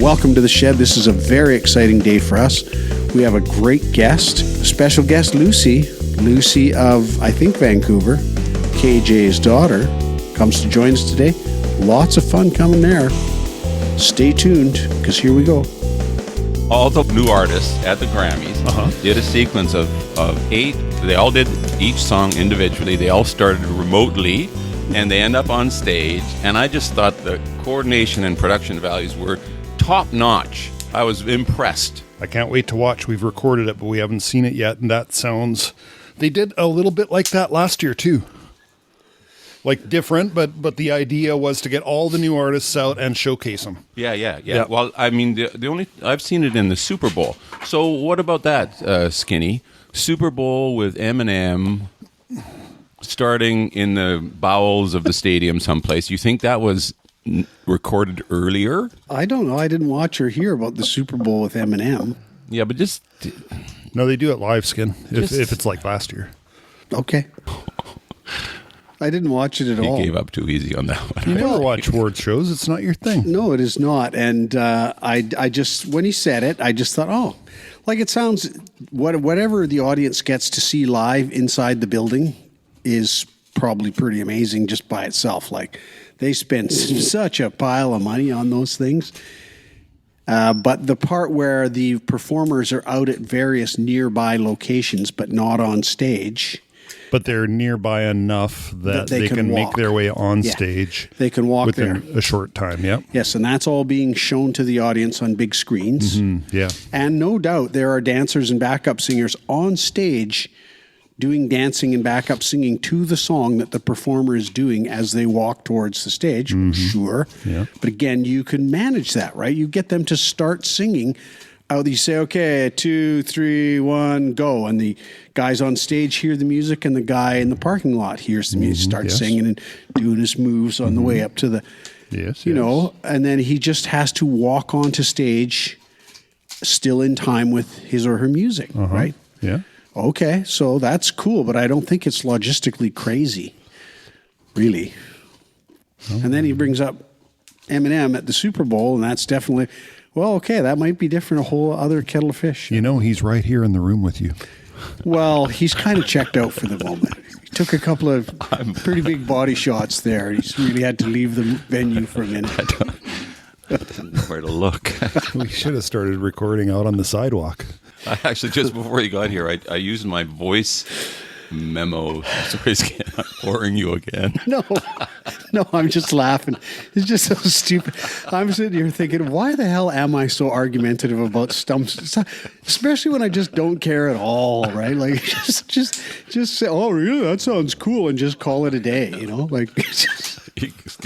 welcome to the shed. This is a very exciting day for us. We have a great guest, special guest Lucy of, I think, Vancouver. KJ's daughter comes to join us today. Lots of fun coming there. Stay tuned, because here we go. All the new artists at the Grammys did a sequence of 8. They all did each song individually. They all started remotely, and they end up on stage. And I just thought the coordination and production values were top-notch. I was impressed. I can't wait to watch. We've recorded it, but we haven't seen it yet, and that sounds... They did a little bit like that last year, too. Like different, but the idea was to get all the new artists out and showcase them. Yeah. Well, I mean, the only I've seen it in the Super Bowl. So what about that, Skinny? Super Bowl with Eminem starting in the bowels of the stadium someplace. You think that was recorded earlier? I don't know. I didn't watch or hear about the Super Bowl with Eminem. Yeah, but just... No, they do it live, Skin, if it's like last year. Okay. I didn't watch it at all. You gave up too easy on that one. You never watch award shows. It's not your thing. No, it is not. And I just, when he said it, I just thought, oh, like it sounds, whatever the audience gets to see live inside the building is probably pretty amazing just by itself. Like they spend such a pile of money on those things. But the part where the performers are out at various nearby locations but not on stage... But they're nearby enough that they can make their way on stage. They can walk within there a short time. Yep. Yes, and that's all being shown to the audience on big screens. Mm-hmm. Yeah. And no doubt there are dancers and backup singers on stage doing dancing and backup singing to the song that the performer is doing as they walk towards the stage. Mm-hmm. Sure. Yeah. But again, you can manage that, right? You get them to start singing. You say, okay, 2, 3, 1, go. And the guys on stage hear the music, and the guy in the parking lot hears the music, starts singing and doing his moves on the way up to the, you know, and then he just has to walk onto stage still in time with his or her music, right? Yeah. Okay, so that's cool, but I don't think it's logistically crazy, really. Oh. And then he brings up Eminem at the Super Bowl, and that's definitely... Well, okay, that might be different, a whole other kettle of fish. You know, he's right here in the room with you. Well, he's kind of checked out for the moment. He took a couple of pretty big body shots there. He's really had to leave the venue for a minute. I didn't know where to look. We should have started recording out on the sidewalk. I actually, just before you got here, I used my voice memo. Sorry, I'm boring you again. No, I'm just laughing. It's just so stupid. I'm sitting here thinking, why the hell am I so argumentative about stumps? Especially when I just don't care at all, right? Like, just say, oh, really? That sounds cool, and just call it a day, you know? Like,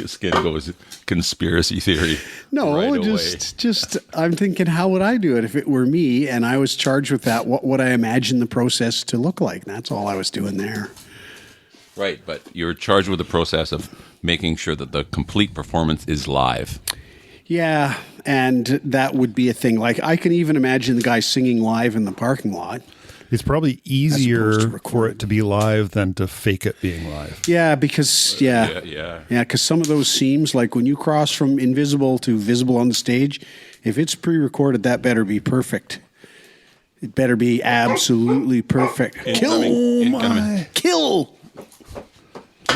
Skin goes conspiracy theory. No, right just I'm thinking, how would I do it if it were me and I was charged with that? What would I imagine the process to look like? That's all I was doing there. Right, but you're charged with the process of making sure that the complete performance is live. Yeah, and that would be a thing. Like, I can even imagine the guy singing live in the parking lot. It's probably easier for it to be live than to fake it being live. Yeah, because, because some of those seams, like when you cross from invisible to visible on the stage, if it's pre-recorded, that better be perfect. It better be absolutely perfect. Kill!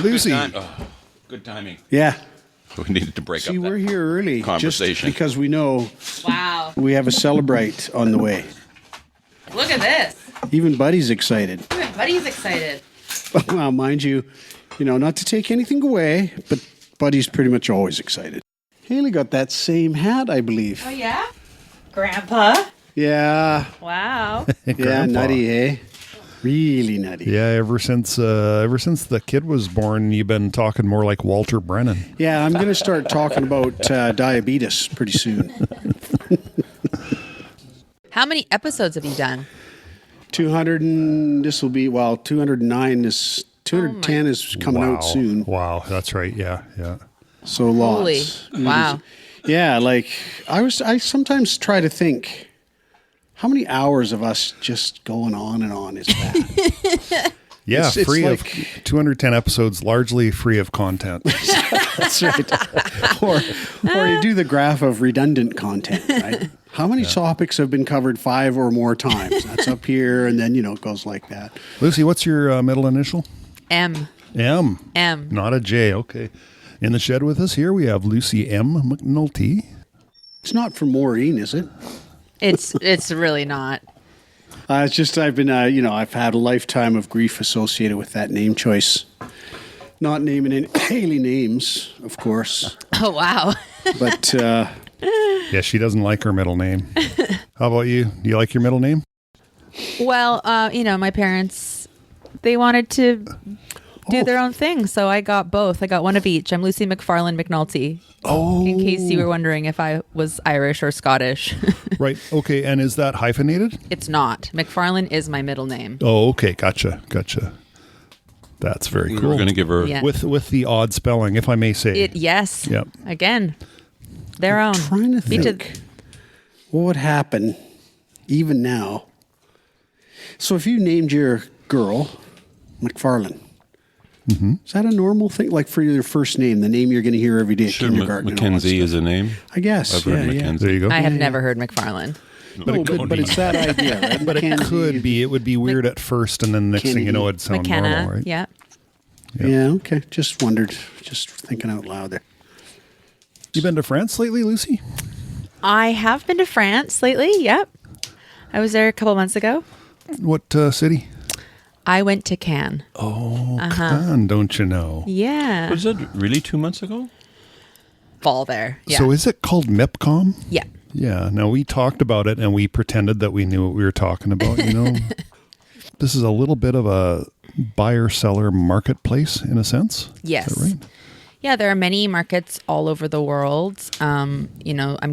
Lucy. Good timing. Yeah. We needed to break up that we're here early conversation. just because we know we have a Celebrate on the way. Look at this. Even Buddy's excited. Well, mind you, not to take anything away, but Buddy's pretty much always excited. Haley got that same hat, I believe. Oh, yeah? Grandpa? Yeah. Wow. Yeah, nutty, eh? Really nutty. Yeah, ever since the kid was born, you've been talking more like Walter Brennan. Yeah, I'm going to start talking about diabetes pretty soon. How many episodes have you done? 2209 is 210 is coming out soon. Wow, that's right. Yeah. So lots. Holy, wow. Yeah, like I sometimes try to think, how many hours of us just going on and on is that? Yeah, It's free like- of 210 episodes, largely free of content. That's right. or you do the graph of redundant content, right? How many topics have been covered 5 or more times? That's up here, and then, it goes like that. Lucy, what's your middle initial? M. M. M. Not a J. Okay. In the shed with us here, we have Lucy M. McNulty. It's not for Maureen, is it? It's really not. It's just I've been, I've had a lifetime of grief associated with that name choice. Not naming any Haley names, of course, Oh, wow. but Yeah, she doesn't like her middle name. How about you? Do you like your middle name? Well, my parents, they wanted to do their own thing. So I got both. I got one of each. I'm Lucy McFarlane McNulty. Oh. In case you were wondering if I was Irish or Scottish. Right. Okay. And is that hyphenated? It's not. McFarlane is my middle name. Oh, okay. Gotcha. That's very We're cool. going to give her. Yeah. With the odd spelling, if I may say. Yes. Yep. Again, their own. trying to Me too. think what would happen even now. So if you named your girl McFarlane, is that a normal thing? Like for your first name, the name you're going to hear every day at Sure, kindergarten? and all that Mackenzie stuff? is a name. I guess. I've heard Mackenzie. There you go. I have never heard McFarlane. But it's that idea, right? But it Mackenzie. could be. It would be weird at first, and then next thing you know, it'd sound McKenna. normal, right? Yeah. Yeah, okay. Just wondered. Just thinking out loud there. You been to France lately, Lucy? I have been to France lately. Yep. I was there a couple months ago. What city? I went to Cannes. Oh, Cannes, don't you know? Yeah. Was it really 2 months ago? Fall there. Yeah. So is it called MIPCOM? yeah. Yeah. Now, we talked about it, and we pretended that we knew what we were talking about, This is a little bit of a buyer-seller marketplace, in a sense. Yes. Is that right? Yeah, there are many markets all over the world. I'm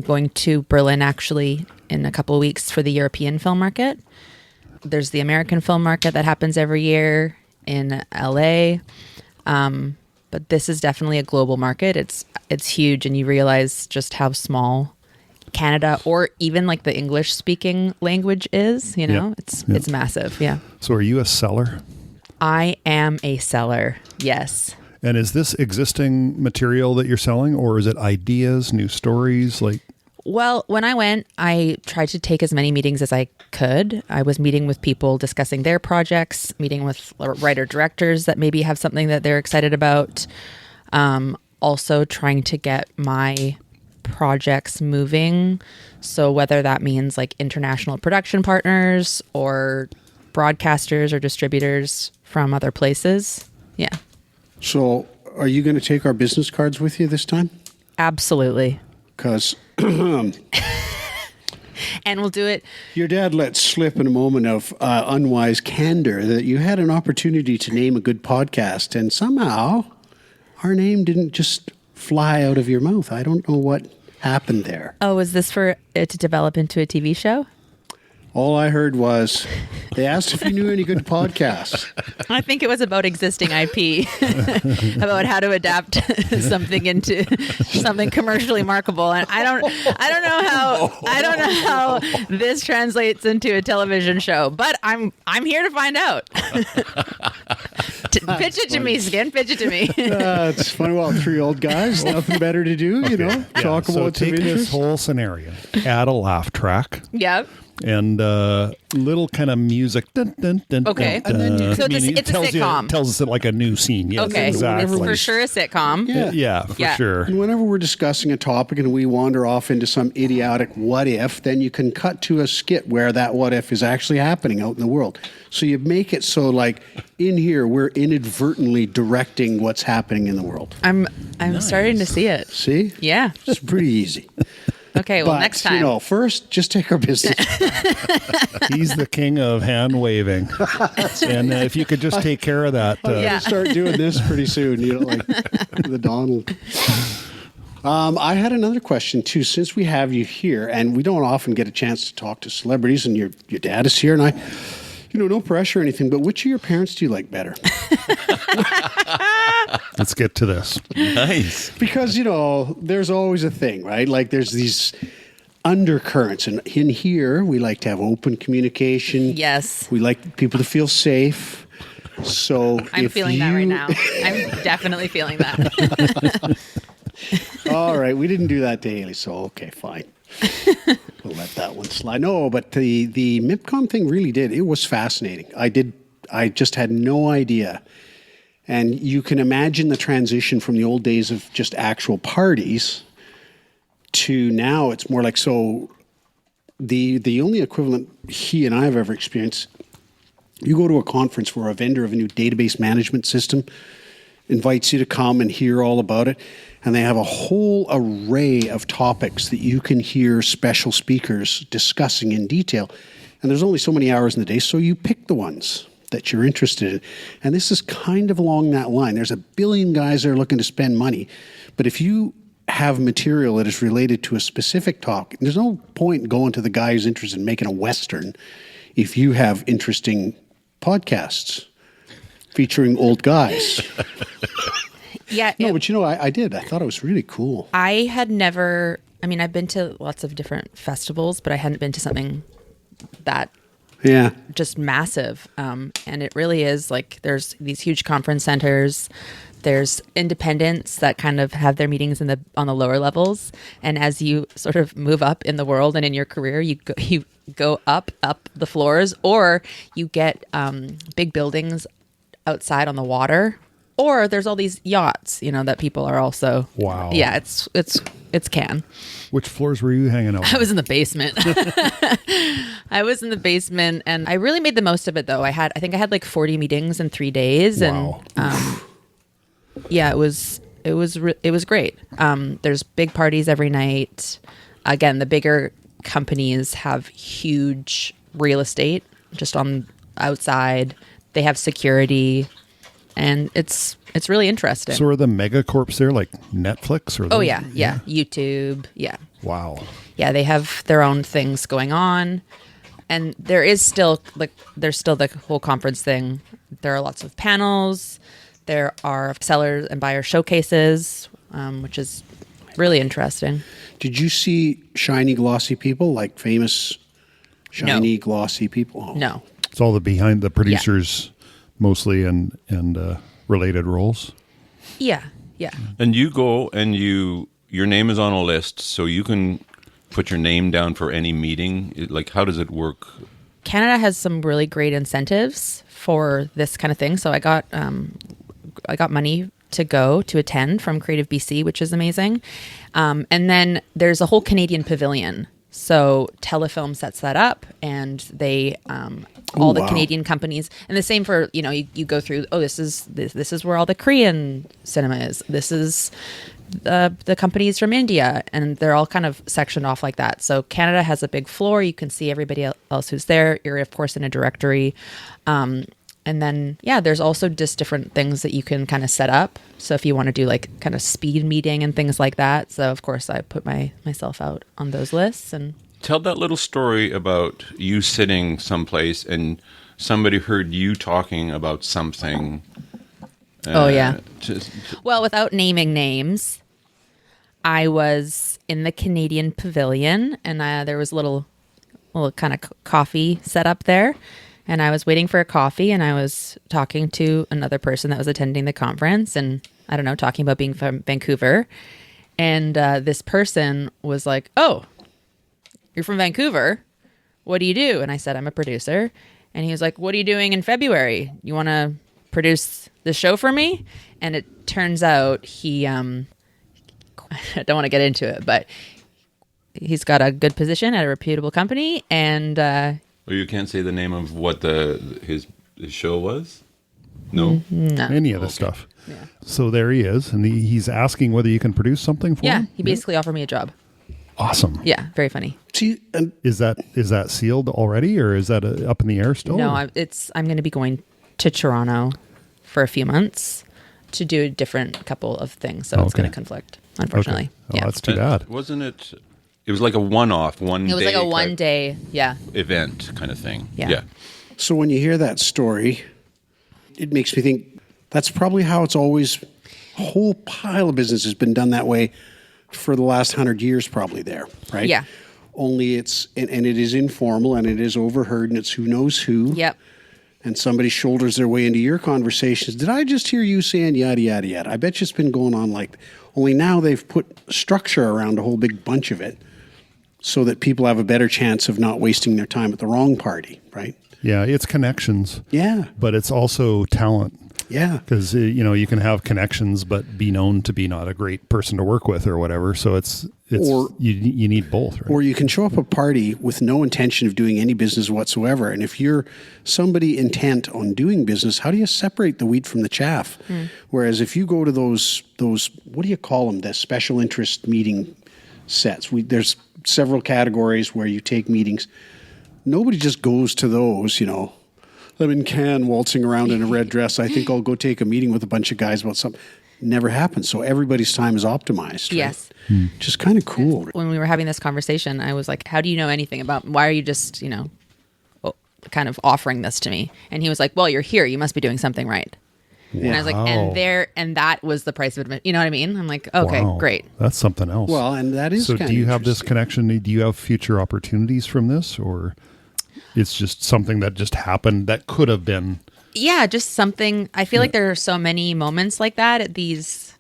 going to Berlin actually in a couple of weeks for the European film market. There's the American film market that happens every year in LA. But this is definitely a global market. It's huge, and you realize just how small Canada or even like the English speaking language is, it's massive. Yeah. So are you a seller? I am a seller. Yes. And is this existing material that you're selling, or is it ideas, new stories? Well, when I went, I tried to take as many meetings as I could. I was meeting with people discussing their projects, meeting with writer-directors that maybe have something that they're excited about. Also trying to get my projects moving. So whether that means like international production partners or broadcasters or distributors from other places. Yeah, So are you going to take our business cards with you this time? absolutely. Because And we'll do it. your dad let slip in a moment of unwise candor that you had an opportunity to name a good podcast, and somehow our name didn't just fly out of your mouth. I don't know what happened there. Oh, is this for it to develop into a TV show? All I heard was they asked if you knew any good podcasts. I think it was about existing IP, about how to adapt something into something commercially marketable. And I don't know how this translates into a television show, but I'm here to find out. Pitch it to me, Skin. Pitch it to me. It's funny. Well, 3 old guys, nothing better to do, talk so about some take this interest. whole scenario, add a laugh track, Yep. and little kind of music. Dun, dun, dun, Okay. dun, And then dun. so it's a sitcom. Tells us like a new scene. Yes, Okay. exactly. It's for sure a sitcom. Yeah, for Yeah. sure. And whenever we're discussing a topic and we wander off into some idiotic what if, then you can cut to a skit where that what if is actually happening out in the world. So you make it so like in here we're inadvertently directing what's happening in the world. I'm starting to see it. See? Yeah. It's pretty easy. Okay. Well, But, next time. first just take our business. He's the king of hand waving. And if you could just take care of that. I'm Yeah. going to start doing this pretty soon, like the Donald. I had another question too. Since we have you here, and we don't often get a chance to talk to celebrities, and your dad is here, and I, no pressure or anything, but which of your parents do you like better? Let's get to this. Nice. Because there's always a thing, right? Like there's these undercurrents, and in here we like to have open communication. Yes. We like people to feel safe. So I'm if feeling that right you- now. I'm definitely feeling that. All right, we didn't do that to Haley, so okay, fine. We'll let that one slide. No, but the MIPCOM thing really did. It was fascinating. I just had no idea. And you can imagine the transition from the old days of just actual parties to now it's more like, so the only equivalent he and I have ever experienced, you go to a conference where a vendor of a new database management system invites you to come and hear all about it. And they have a whole array of topics that you can hear special speakers discussing in detail. And there's only so many hours in the day, so you pick the ones that you're interested in. And this is kind of along that line. There's a billion guys that are looking to spend money. But if you have material that is related to a specific topic, there's no point in going to the guy who's interested in making a Western if you have interesting podcasts featuring old guys. Yeah. No, but I did. I thought it was really cool. I had never, I've been to lots of different festivals, but I hadn't been to something that Yeah. just massive. And it really is like there's these huge conference centers. There's independents that kind of have their meetings on the lower levels. And as you sort of move up in the world and in your career, you go up the floors, or you get big buildings outside on the water. Or there's all these yachts, that people are also. Wow. Yeah, it's can. Which floors were you hanging out I on? was in the basement. I was in the basement, and I really made the most of it. Though I think I had like 40 meetings in 3 days, Wow. and yeah, it was great. There's big parties every night. Again, the bigger companies have huge real estate just on outside. They have security. And it's really interesting. So are the megacorps there like Netflix or? Oh yeah, YouTube, yeah. Wow. Yeah, they have their own things going on, and there's still the whole conference thing. There are lots of panels. There are seller and buyer showcases, which is really interesting. Did you see shiny, glossy people, like famous shiny, glossy people? Oh. No, It's all the behind the producers mostly and related roles. yeah. And you go and your name is on a list, so you can put your name down for any meeting. Like, how does it work? Canada has some really great incentives for this kind of thing. So I got money to attend from Creative BC, which is amazing. And then there's a whole Canadian pavilion. So Telefilm sets that up, and they all the Canadian companies, and the same for you go through. Oh, this is where all the Korean cinema is. This is the companies from India, and they're all kind of sectioned off like that. So Canada has a big floor. You can see everybody else who's there. You're of course in a directory. And then, there's also just different things that you can kind of set up. So if you want to do like kind of speed meeting and things like that. So of course I put myself out on those lists. And Tell that little story about you sitting someplace and somebody heard you talking about something. Oh, yeah. Well, without naming names, I was in the Canadian pavilion, and there was a little kind of coffee set up there. And I was waiting for a coffee, and I was talking to another person that was attending the conference, and I don't know, talking about being from Vancouver. And this person was like, "Oh, you're from Vancouver? What do you do?" And I said, "I'm a producer." And he was like, "What are you doing in February? You want to produce the show for me?" And it turns out he, I don't want to get into it, but he's got a good position at a reputable company, and Well, you can't say the name of what his show was? No? no. Any of the stuff. Yeah. So there he is, and he's asking whether you can produce something for him? He basically offered me a job. Awesome. Yeah, very funny. See, and Is that sealed already, or is that up in the air still? No, I'm going to be going to Toronto for a few months to do a different couple of things, so it's Okay. going to conflict, unfortunately. Okay. Oh, that's too bad. Wasn't it? It was like a one-off, one day. It was like a type one-day, event kind of thing. Yeah. so when you hear that story, it makes me think that's probably how it's always, a whole pile of business has been done that way for the last 100 years probably there, right? Yeah. Only it's, and it is informal and it is overheard and it's who knows who. Yep. and somebody shoulders their way into your conversations. Did I just hear you saying yada, yada, yada? I bet you it's been going on like, only now they've put structure around a whole big bunch of it so that people have a better chance of not wasting their time at the wrong party, right? Yeah, it's connections. Yeah. But it's also talent. Yeah. Because, you can have connections, but be known to be not a great person to work with or whatever. So it's you need both, right? Or you can show up a party with no intention of doing any business whatsoever. And if you're somebody intent on doing business, how do you separate the wheat from the chaff? Whereas if you go to those, what do you call them? The special interest meeting sets. There's several categories where you take meetings. Nobody just goes to those, I'm in Cannes waltzing around in a red dress. I think I'll go take a meeting with a bunch of guys about something. Never happens. So everybody's time is optimized. Right? Yes. Just kind of cool. When we were having this conversation, I was like, how do you know anything about, why are you just, kind of offering this to me? And he was like, well, you're here. You must be doing something right. Wow. And I was like, and that was the price of admission. You know what I mean? I'm like, okay, great. That's something else. Well, and that is so do you have this connection? Do you have future opportunities from this, or it's just something that just happened that could have been? Yeah, just something. I feel like there are so many moments like that at these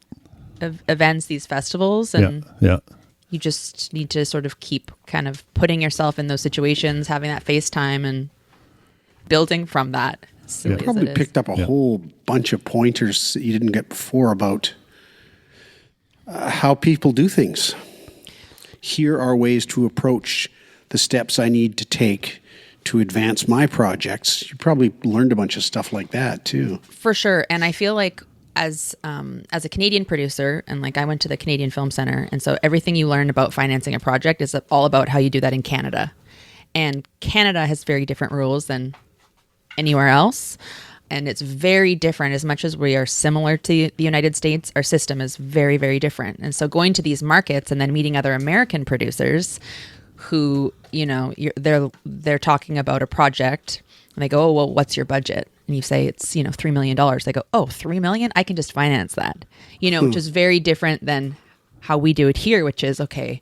events, these festivals, and you just need to sort of keep kind of putting yourself in those situations, having that face time, and building from that. You probably picked up a whole bunch of pointers that you didn't get before about how people do things. Here are ways to approach the steps I need to take to advance my projects. You probably learned a bunch of stuff like that too. For sure. And I feel like as a Canadian producer, and like I went to the Canadian Film Center, and so everything you learn about financing a project is all about how you do that in Canada. And Canada has very different rules than anywhere else. And it's very different. As much as we are similar to the United States, our system is very, very different. And so going to these markets and then meeting other American producers who, they're talking about a project and they go, oh, well, what's your budget? And you say it's, $3 million. They go, oh, $3 million? I can just finance that, which is very different than how we do it here, which is, okay,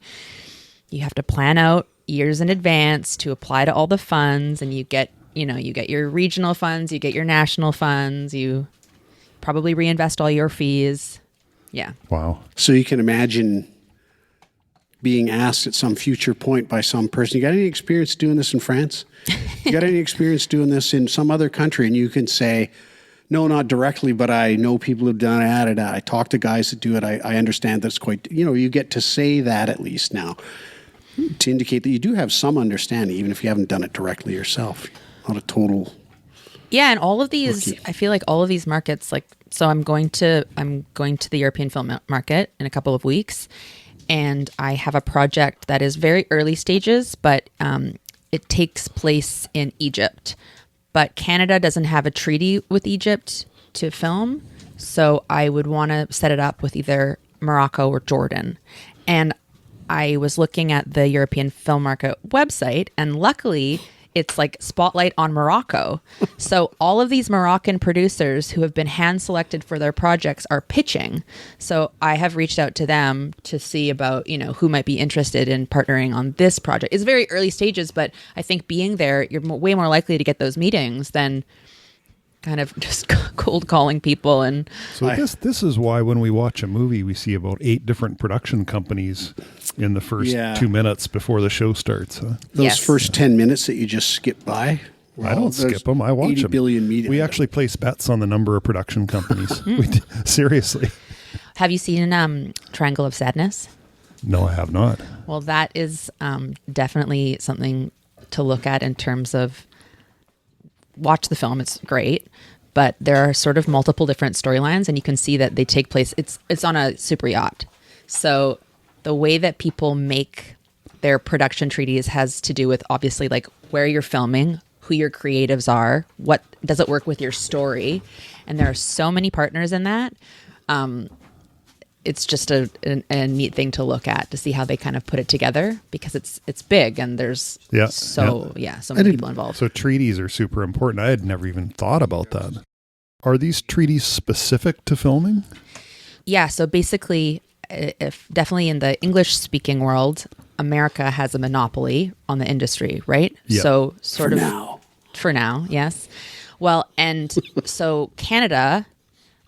you have to plan out years in advance to apply to all the funds, and you get your regional funds, you get your national funds, you probably reinvest all your fees. Yeah. Wow. So you can imagine being asked at some future point by some person, you got any experience doing this in France? You got any experience doing this in some other country? And you can say, no, not directly, but I know people who've done it. I talk to guys that do it. I understand that's quite, you get to say that at least now to indicate that you do have some understanding, even if you haven't done it directly yourself. Not a total. Yeah, and all of these, rookie. I feel like all of these markets, so I'm going to the European film market in a couple of weeks, and I have a project that is very early stages, but it takes place in Egypt. But Canada doesn't have a treaty with Egypt to film, so I would want to set it up with either Morocco or Jordan. And I was looking at the European film market website, and luckily it's like spotlight on Morocco. So all of these Moroccan producers who have been hand selected for their projects are pitching. So I have reached out to them to see about, who might be interested in partnering on this project. It's very early stages, but I think being there, you're way more likely to get those meetings than kind of just cold calling people. And so this is why when we watch a movie, we see about 8 different production companies in the first 2 minutes before the show starts. Huh? Those first 10 minutes that you just skip by. Well, I don't skip them. I watch 80 them. billion media. We actually place bets on the number of production companies. Seriously. have you seen Triangle of Sadness? No, I have not. Well, that is definitely something to look at in terms of watch the film. It's great, but there are sort of multiple different storylines, and you can see that they take place. It's on a super yacht. So the way that people make their production treaties has to do with obviously like where you're filming, who your creatives are, what does it work with your story, and there are so many partners in that. It's just a neat thing to look at to see how they kind of put it together, because it's big and there's so many people involved. So treaties are super important. I had never even thought about that. Are these treaties specific to filming? Yeah. So basically, if definitely in the English speaking world, America has a monopoly on the industry, right? Yeah. So sort For of now. For now, yes. Well, and so Canada,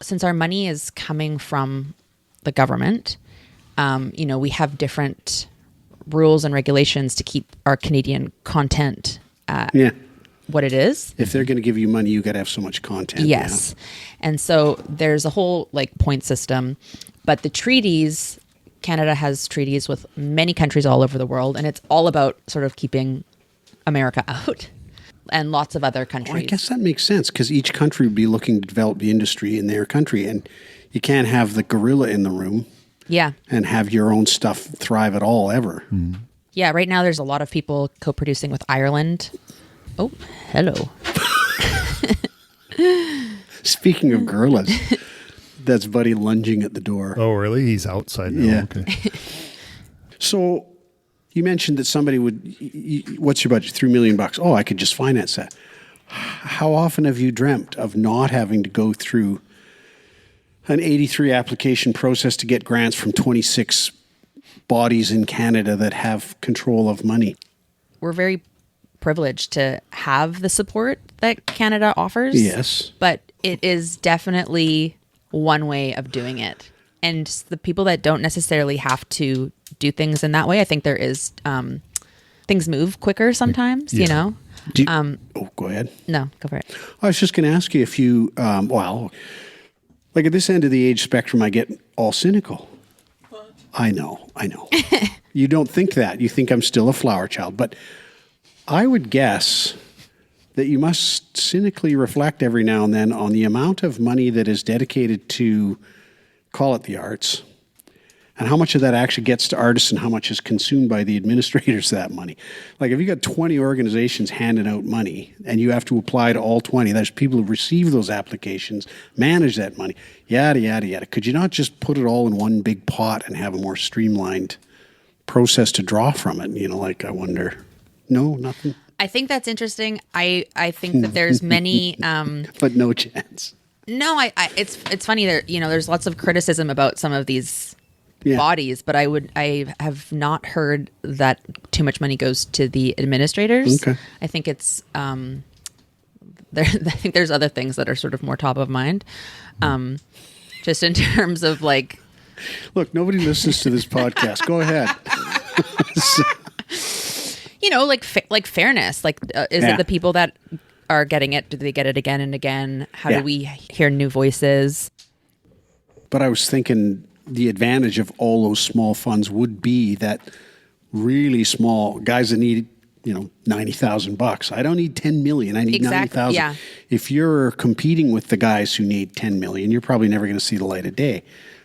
since our money is coming from the government, we have different rules and regulations to keep our Canadian content what it is. If they're going to give you money, you got to have so much content. Yes. And so there's a whole point system, but the treaties, Canada has treaties with many countries all over the world, and it's all about sort of keeping America out and lots of other countries. Well, I guess that makes sense because each country would be looking to develop the industry in their country, and you can't have the gorilla in the room and have your own stuff thrive at all ever. Yeah, right now there's a lot of people co-producing with Ireland. Oh, hello. Speaking of gorillas, that's Buddy lunging at the door. Oh, really? He's outside now. Yeah. Okay. So you mentioned that somebody would, what's your budget? $3 million. Oh, I could just finance that. How often have you dreamt of not having to go through an 83 application process to get grants from 26 bodies in Canada that have control of money? We're very privileged to have the support that Canada offers. Yes. But it is definitely one way of doing it. And the people that don't necessarily have to do things in that way, I think there is, things move quicker sometimes, you know? Go ahead. No, go for it. I was just going to ask you if you, like at this end of the age spectrum, I get all cynical. I know. You don't think that. You think I'm still a flower child. But I would guess that you must cynically reflect every now and then on the amount of money that is dedicated to, call it the arts, and how much of that actually gets to artists and how much is consumed by the administrators of that money. Like if you got 20 organizations handing out money and you have to apply to all 20, there's people who receive those applications, manage that money, yada, yada, yada. Could you not just put it all in one big pot and have a more streamlined process to draw from it? I wonder. No, nothing? I think that's interesting. I think that there's many... but no chance. No, it's funny that, there's lots of criticism about some of these bodies, but I have not heard that too much money goes to the administrators. Okay. I think it's I think there's other things that are sort of more top of mind. Just in terms of look, nobody listens to this podcast. Go ahead. like fairness. Is it the people that are getting it? Do they get it again and again? How do we hear new voices? But I was thinking the advantage of all those small funds would be that really small guys that need, $90,000. I don't need 10 million. I need 90,000. Yeah. If you're competing with the guys who need 10 million, you're probably never going to see the light of day.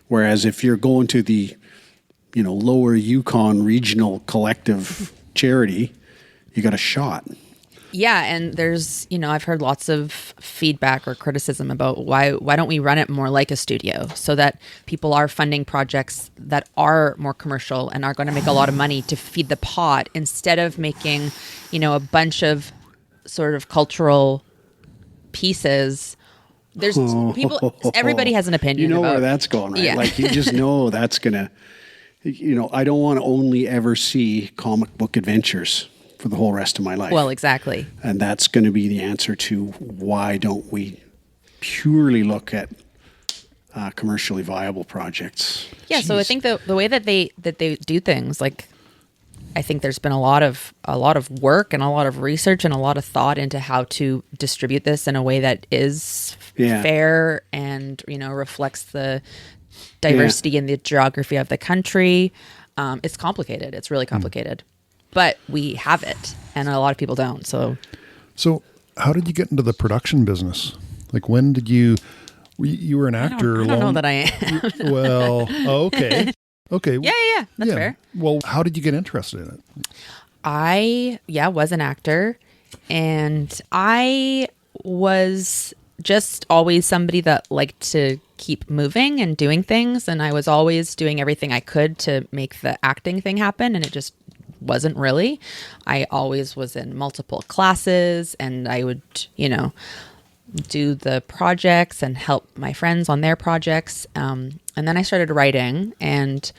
Whereas if you're going to the, lower Yukon regional collective charity, you got a shot. Yeah, and there's, I've heard lots of feedback or criticism about why don't we run it more like a studio so that people are funding projects that are more commercial and are going to make a lot of money to feed the pot instead of making, a bunch of sort of cultural pieces. There's people, everybody has an opinion. You know where that's going, right? Yeah. You just know that's going to, I don't want to only ever see comic book adventures for the whole rest of my life. Well, exactly. And that's going to be the answer to why don't we purely look at commercially viable projects. Yeah, so I think the way that they do things, I think there's been a lot of work and a lot of research and a lot of thought into how to distribute this in a way that is fair and reflects the diversity and the geography of the country. It's complicated. It's really complicated. But we have it, and a lot of people don't. So how did you get into the production business? When did you were an actor? I don't know that I am. Well, okay. Okay. Yeah. That's fair. Well, how did you get interested in it? I was an actor, and I was just always somebody that liked to keep moving and doing things, and I was always doing everything I could to make the acting thing happen, and it just wasn't really. I always was in multiple classes, and I would, do the projects and help my friends on their projects. And then I started writing, and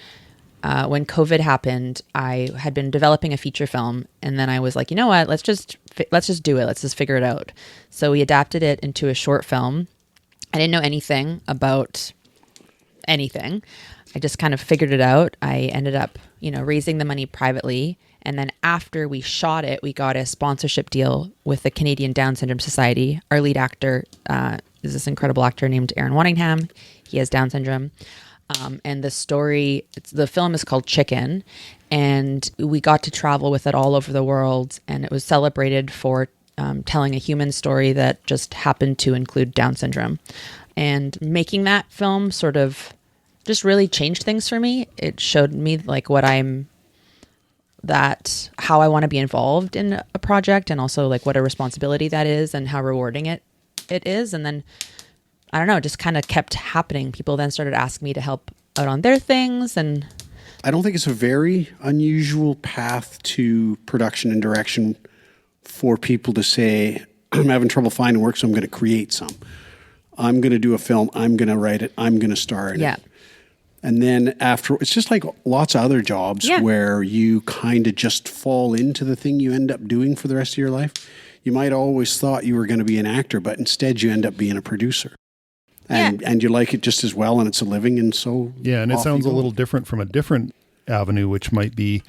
when COVID happened, I had been developing a feature film, and then I was like, you know what, let's just do it. Let's just figure it out. So we adapted it into a short film. I didn't know anything about anything. I just kind of figured it out. I ended up, raising the money privately. And then after we shot it, we got a sponsorship deal with the Canadian Down Syndrome Society. Our lead actor is this incredible actor named Aaron Waddingham. He has Down syndrome. And the film is called Chicken. And we got to travel with it all over the world. And it was celebrated for telling a human story that just happened to include Down syndrome. And making that film sort of just really changed things for me. It showed me like how I want to be involved in a project, and also like what a responsibility that is and how rewarding it is. And then I don't know, it just kind of kept happening. People then started asking me to help out on their things. And I don't think it's a very unusual path to production and direction for people to say, I'm having trouble finding work, so I'm going to create some. I'm going to do a film. I'm going to write it. I'm going to star in it. And then after, it's just like lots of other jobs where you kind of just fall into the thing you end up doing for the rest of your life. You might always thought you were going to be an actor, but instead you end up being a producer. And you like it just as well, and it's a living, and so and it sounds a little different from a different avenue, which might be,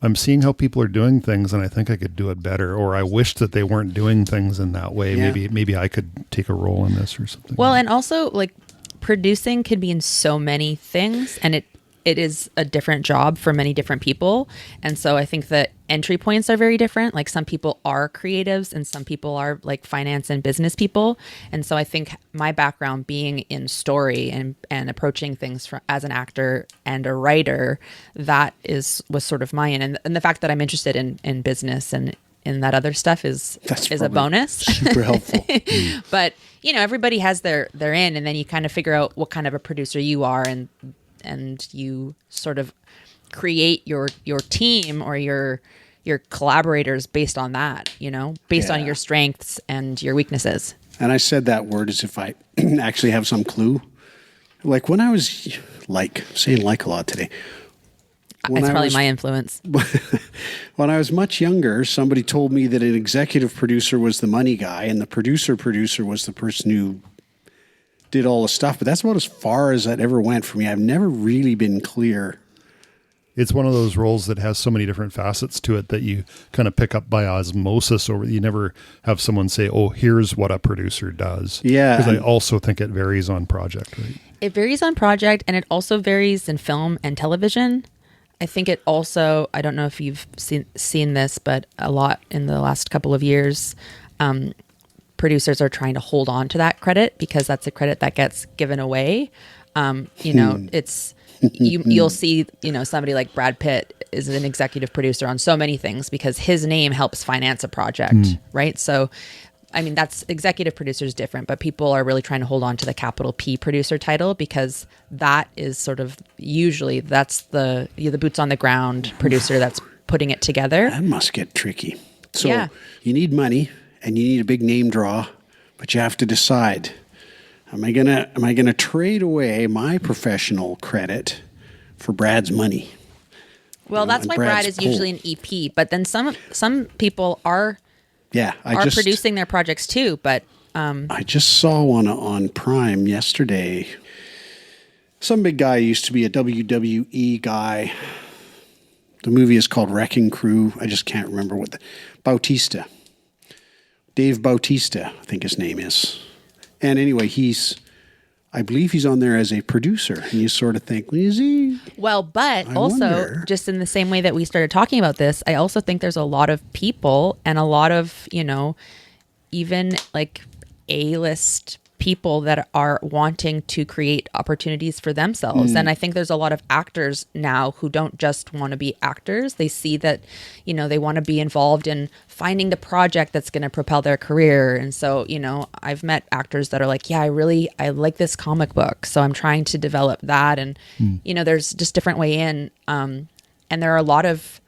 I'm seeing how people are doing things, and I think I could do it better, or I wish that they weren't doing things in that way. Maybe I could take a role in this or something. Well, and also like producing could be in so many things, and it is a different job for many different people. And so I think that entry points are very different. Like some people are creatives and some people are like finance and business people. And so I think my background being in story and approaching things as an actor and a writer, was sort of my end. And the fact that I'm interested in business and in that other stuff is a bonus. Super helpful. But everybody has their in, and then you kind of figure out what kind of a producer you are, and you sort of create your team or your collaborators based on that, based on your strengths and your weaknesses. And I said that word as if I actually have some clue. Like when I was saying a lot today. It's probably my influence. When I was much younger, somebody told me that an executive producer was the money guy and the producer was the person who did all the stuff. But that's about as far as that ever went for me. I've never really been clear. It's one of those roles that has so many different facets to it that you kind of pick up by osmosis, or you never have someone say, oh, here's what a producer does. Yeah. Because I also think it varies on project, right? It varies on project, and it also varies in film and television. I think it also, I don't know if you've seen this, but a lot in the last couple of years, producers are trying to hold on to that credit because that's a credit that gets given away. It's, you'll see, somebody like Brad Pitt is an executive producer on so many things because his name helps finance a project, right? So, I mean, that's executive producer is different, but people are really trying to hold on to the capital P producer title because that is sort of usually that's the boots on the ground producer that's putting it together. That must get tricky. So you need money and you need a big name draw, but you have to decide, am I gonna trade away my professional credit for Brad's money? Well, that's why Brad is usually an EP, but then some people are producing their projects too, but I just saw one on Prime yesterday. Some big guy used to be a WWE guy. The movie is called Wrecking Crew. I just can't remember Bautista. Dave Bautista, I think his name is. And anyway, I believe he's on there as a producer, and you sort of think, is he? Well, but I wonder. Just in the same way that we started talking about this, I also think there's a lot of people and a lot of, even like A-list people that are wanting to create opportunities for themselves. And I think there's a lot of actors now who don't just want to be actors. They see that, they want to be involved in finding the project that's going to propel their career. And so, I've met actors that are like, I like this comic book, so I'm trying to develop that. And, there's just different way in. And there are a lot of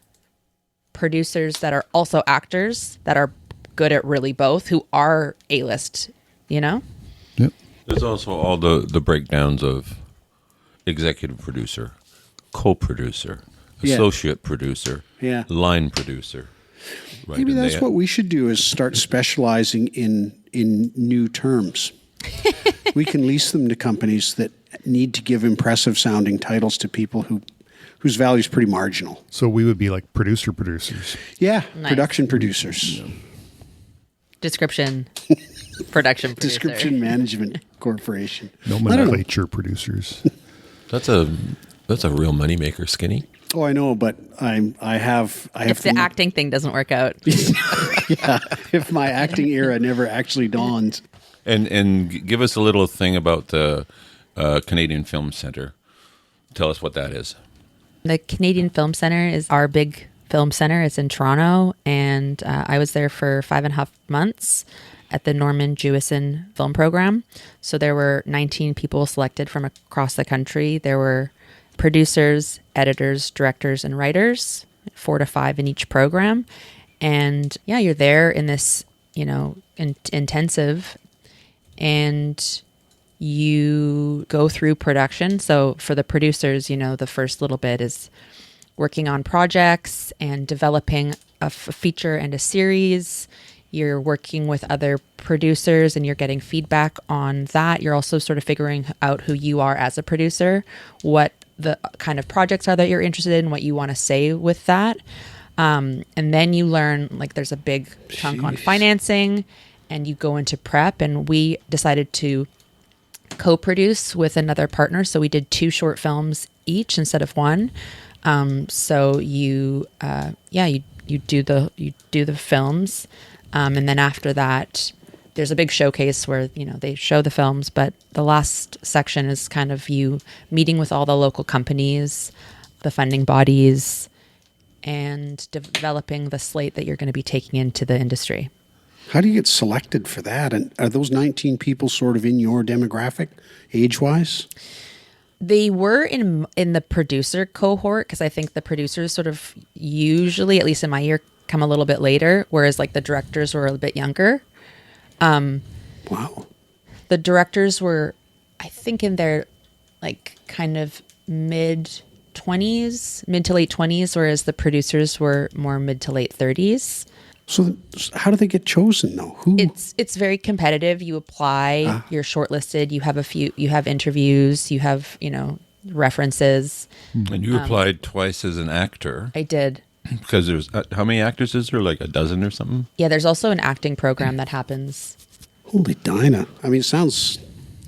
producers that are also actors that are good at really both, who are A-list, Yep. There's also all the breakdowns of executive producer. co-producer, Yeah. associate producer, Yeah. line producer. Right? Maybe And that's they- what we should do is start specializing in new terms. We can lease them to companies that need to give impressive sounding titles to people whose value is pretty marginal. So we would be like producers. Yeah, Nice. production producers, Description, production producer. description management corporation. No I don't know. nomenclature producers. That's a real moneymaker, Skinny. Oh, I know, but I have If the acting thing doesn't work out. yeah, if my acting era never actually dawned. And give us a little thing about the Canadian Film Centre. Tell us what that is. The Canadian Film Centre is our big film center. It's in Toronto, and I was there for 5.5 months at the Norman Jewison Film Program. So there were 19 people selected from across the country. There were producers, editors, directors, and writers, 4 to 5 in each program. And yeah, you're there in this, intensive, and you go through production. So for the producers, the first little bit is working on projects and developing a feature and a series. You're working with other producers and you're getting feedback on that. You're also sort of figuring out who you are as a producer, what the kind of projects are that you're interested in, what you want to say with that. And then you learn, like, there's a big chunk on financing, and you go into prep. And we decided to co-produce with another partner. So we did 2 short films each instead of 1. So you do the films. And then after that, there's a big showcase where, they show the films, but the last section is kind of you meeting with all the local companies, the funding bodies, and developing the slate that you're going to be taking into the industry. How do you get selected for that? And are those 19 people sort of in your demographic, age-wise? They were in the producer cohort, because I think the producers sort of usually, at least in my year, come a little bit later, whereas like the directors were a bit younger. Wow. The directors were, I think, in their like kind of mid to late 20s, whereas the producers were more mid to late 30s. So how do they get chosen, though? Who? It's very competitive. You apply, you're shortlisted, you have interviews, you have, references. And you applied twice as an actor. I did. Because there's, how many actors is there? Like a dozen or something? Yeah, there's also an acting program that happens. Holy Dinah. I mean, it sounds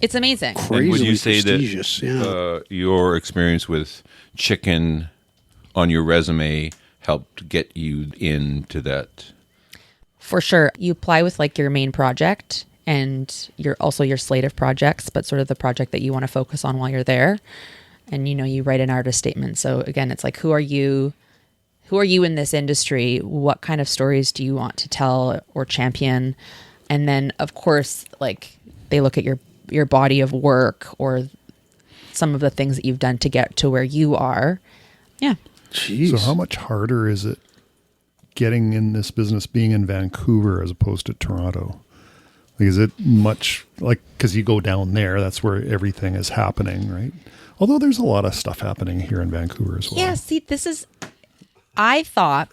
It's amazing. crazily And would you say prestigious. that your experience with chicken on your resume helped get you into that? For sure. You apply with like your main project and your slate of projects, but sort of the project that you want to focus on while you're there. And, you write an artist statement. So again, it's like, who are you in this industry? What kind of stories do you want to tell or champion? And then of course, like, they look at your body of work or some of the things that you've done to get to where you are. Yeah. Jeez. So how much harder is it getting in this business being in Vancouver as opposed to Toronto? Like, is it much like, because you go down there, that's where everything is happening, right? Although there's a lot of stuff happening here in Vancouver as well. Yeah, see, I thought,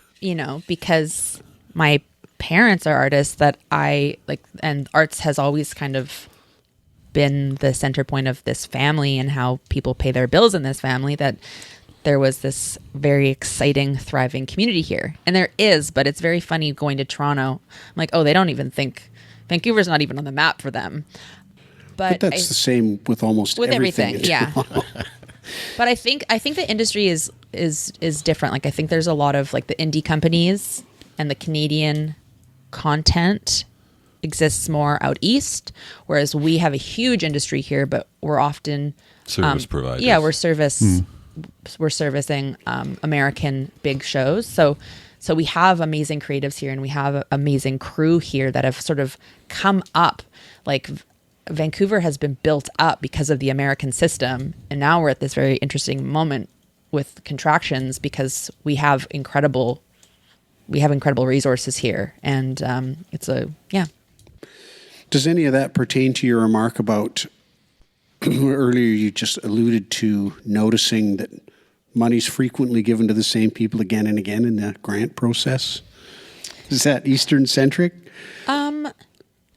because my parents are artists, that I like, and arts has always kind of been the center point of this family and how people pay their bills in this family, that there was this very exciting, thriving community here. And there is, but it's very funny going to Toronto. I'm like, oh, they don't even think Vancouver's not even on the map for them. But that's the same with almost everything. Yeah. But I think the industry is different. Like, I think there's a lot of like the indie companies, and the Canadian content exists more out east, whereas we have a huge industry here, but we're often Service providers. Yeah, we're servicing American big shows. So we have amazing creatives here, and we have an amazing crew here that have sort of come up. Like, Vancouver has been built up because of the American system, and now we're at this very interesting moment with contractions because we have incredible resources here, and Does any of that pertain to your remark about earlier? You just alluded to noticing that money's frequently given to the same people again and again in the grant process? Is that Eastern centric?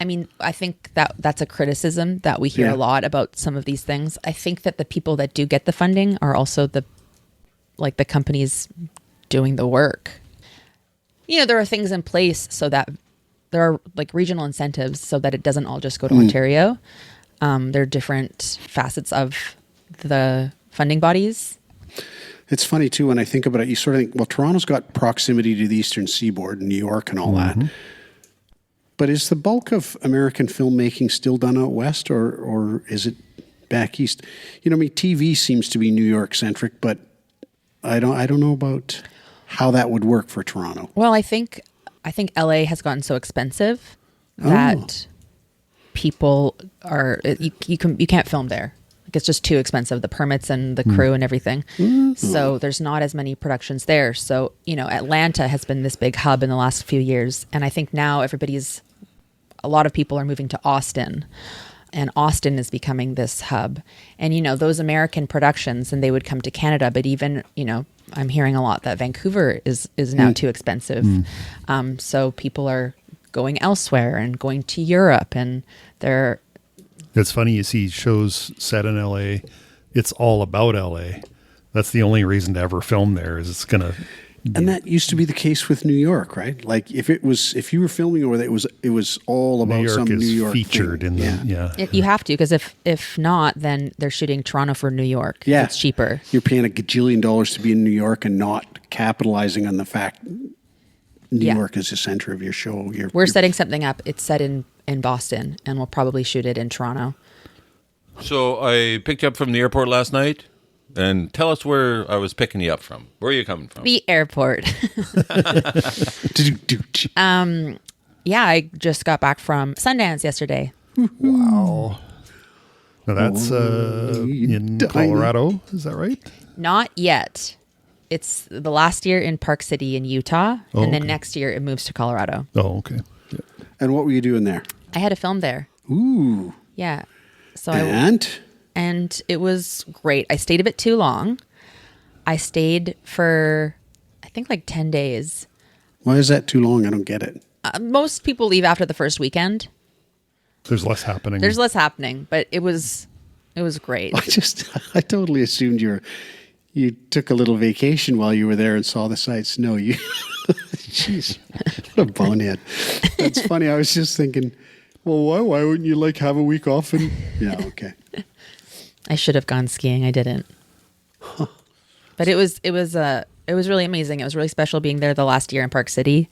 I mean, I think that's a criticism that we hear a lot about some of these things. I think that the people that do get the funding are also the companies doing the work. You know, there are things in place so that there are like regional incentives so that it doesn't all just go to Ontario. There are different facets of the funding bodies. It's funny too, when I think about it, you sort of think, well, Toronto's got proximity to the Eastern Seaboard, New York and all that. But is the bulk of American filmmaking still done out west, or is it back east? You know, I mean, TV seems to be New York centric, but I don't know about how that would work for Toronto. Well, I think LA has gotten so expensive that people are you can't film there. Like, it's just too expensive, the permits and the crew and everything. So there's not as many productions there. So, you know, Atlanta has been this big hub in the last few years, and I think now a lot of people are moving to Austin, and Austin is becoming this hub. And, you know, those American productions, and they would come to Canada, but even, you know, I'm hearing a lot that Vancouver is now too expensive. So people are going elsewhere and going to Europe, and they're... It's funny, you see shows set in LA, it's all about LA. That's the only reason to ever film there, is it's going to... And that used to be the case with New York, right? Like if you were filming over there, it was all about New York some is New York featured thing. in the You have to, because if not, then they're shooting Toronto for New York. Yeah. It's cheaper. You're paying a gajillion dollars to be in New York and not capitalizing on the fact New York is the center of your show. We're setting something up. It's set in Boston, and we'll probably shoot it in Toronto. So I picked you up from the airport last night. And tell us where I was picking you up from. Where are you coming from? The airport. Yeah, I just got back from Sundance yesterday. Wow. Now that's in Colorado, is that right? Not yet. It's the last year in Park City in Utah, and then next year it moves to Colorado. Oh, okay. Yeah. And what were you doing there? I had a film there. Ooh. Yeah. So And it was great. I stayed a bit too long. I stayed for, I think, like 10 days. why is that too long? I don't get it. Most people leave after the first weekend. There's less happening. There's less happening, but it was great. I totally assumed you took a little vacation while you were there and saw the sights. No, you, jeez, what a bonehead. That's funny. I was just thinking, well, why wouldn't you like have a week off? And yeah, okay. I should have gone skiing. I didn't. But it was really amazing. It was really special being there the last year in Park City,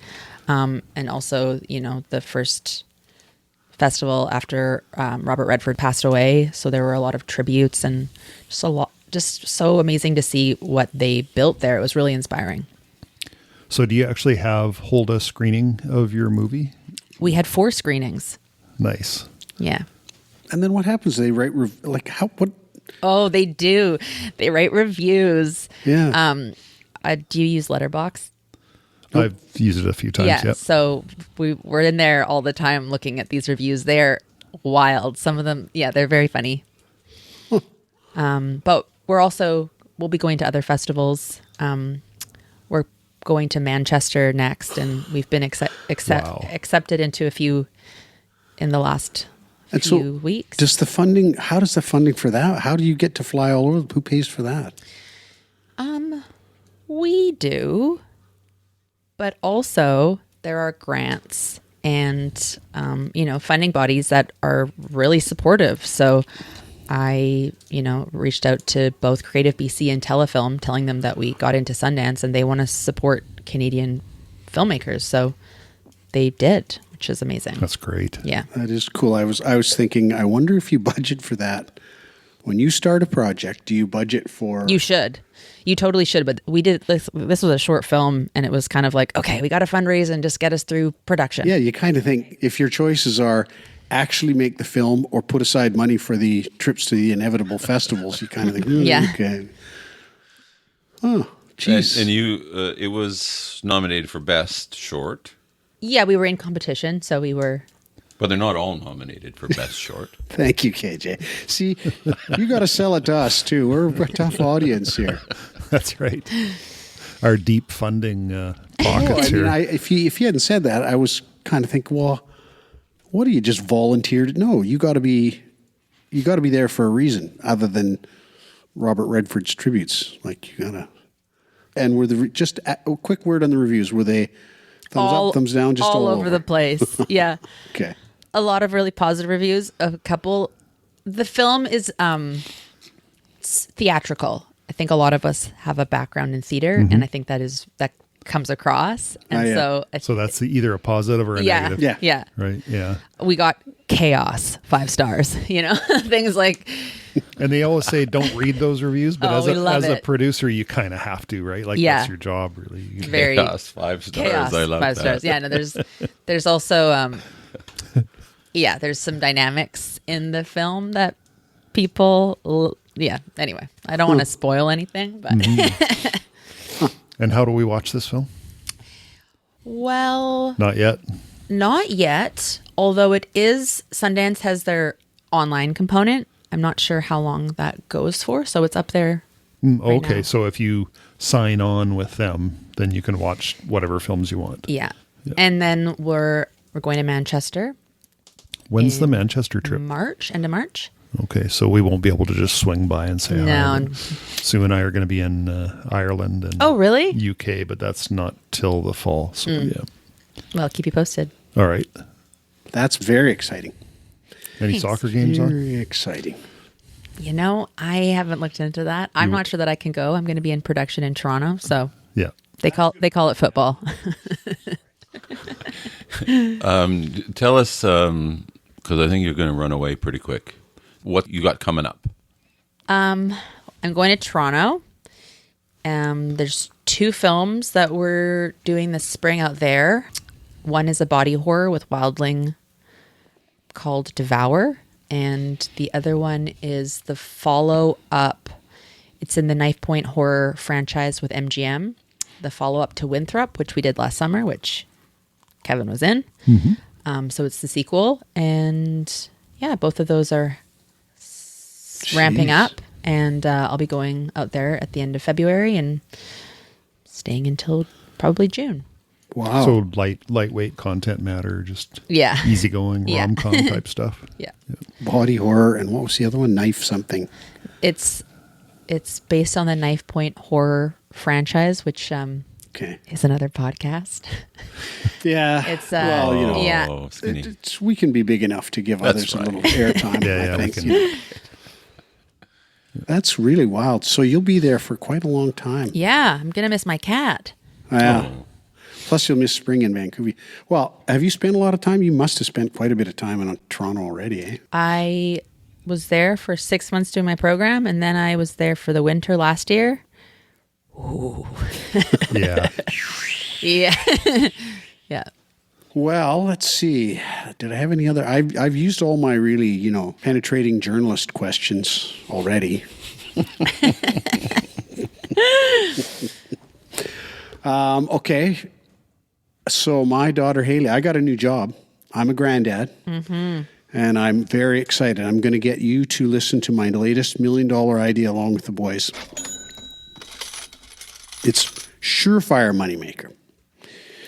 and also, you know, the first festival after Robert Redford passed away. So there were a lot of tributes and just so amazing to see what they built there. It was really inspiring. So do you actually hold a screening of your movie? We had 4 screenings. Nice. Yeah. And then what happens? They write what? Oh, they do. They write reviews. Yeah. Do you use Letterboxd? I've used it a few times. Yeah. Yep. So we're in there all the time looking at these reviews. They're wild. Some of them, they're very funny. But we'll be going to other festivals. We're going to Manchester next, and we've been accepted into a few in the last few weeks. How does the funding for that? How do you get to fly all over? Who pays for that? We do, but also there are grants and, funding bodies that are really supportive. So I, reached out to both Creative BC and Telefilm, telling them that we got into Sundance and they want to support Canadian filmmakers. So they did, which is amazing. That's great. Yeah. That is cool. I was thinking, I wonder if you budget for that. When you start a project, do you budget for... You should. You totally should. But we did this was a short film, and it was kind of like, okay, we got to fundraise and just get us through production. Yeah, you kind of think if your choices are actually make the film or put aside money for the trips to the inevitable festivals, you kind of think, okay. Oh, jeez. And you, it was nominated for Best Short. Yeah, we were in competition, so we were... But they're not all nominated for Best Short. Thank you, KJ. See, you got to sell it to us, too. We're a tough audience here. That's right. Our deep funding pockets here. If you hadn't said that, I was kind of thinking, well, what do you just volunteered? No, you got to be there for a reason other than Robert Redford's tributes. Like you gotta. And were just a quick word on the reviews? Were they thumbs up, thumbs down, just all over the place? Yeah. Okay. A lot of really positive reviews. A couple. The film is theatrical. I think a lot of us have a background in theater, and I think that comes across. And so that's either a positive or a negative. Yeah. Right. Yeah. We got chaos, 5 stars. Things like. And they always say don't read those reviews, but as a it. producer, you kind of have to, right? Like that's your job, really. Very Chaos, 5 stars. chaos, I love 5 that. stars. Yeah. No, there's also there's some dynamics in the film that people. Anyway, I don't want to spoil anything, but. And how do we watch this film? Well, Not yet. Although Sundance has their online component. I'm not sure how long that goes for, so it's up there. Okay, now. so if you sign on with them, then you can watch whatever films you want. Yeah. And then we're going to Manchester. When's the Manchester trip? End of March. Okay, so we won't be able to just swing by and say hi. No. Sue and I are going to be in Ireland and really? UK, but that's not till the fall. So yeah. Well, I'll keep you posted. All right. That's very exciting. Any soccer games on? Very exciting. I haven't looked into that. I'm not sure that I can go. I'm going to be in production in Toronto, so Yeah. they call it football. Tell us, because I think you're going to run away pretty quick, what you got coming up. I'm going to Toronto. There's 2 films that we're doing this spring out there. One is a body horror with Wildling called Devour, and the other one is the follow-up. It's in the Knife Point horror franchise with MGM, the follow-up to Winthrop, which we did last summer, which Kevin was in. So it's the sequel, and both of those are ramping up, and I'll be going out there at the end of February and staying until probably June. Wow. So lightweight content matter, just Yeah. easygoing rom-com type stuff. Yeah. Body horror, and what was the other one? Knife something. It's based on the Knife Point horror franchise, which Okay. is another podcast. Yeah. It's Oh, skinny. we can be big enough to give others a little airtime. Yeah, I we think. can. That's really wild. So you'll be there for quite a long time. Yeah, I'm gonna miss my cat. Yeah. Plus, you'll miss spring in Vancouver. Well, have you spent a lot of time? You must have spent quite a bit of time in Toronto already, eh? I was there for 6 months doing my program, and then I was there for the winter last year. Yeah. Yeah. Yeah. Well, let's see. Did I have any other? I've used all my really, penetrating journalist questions already. Okay. So my daughter Haley, I got a new job. I'm a granddad, and I'm very excited. I'm going to get you to listen to my latest $1 million idea along with the boys. It's surefire moneymaker.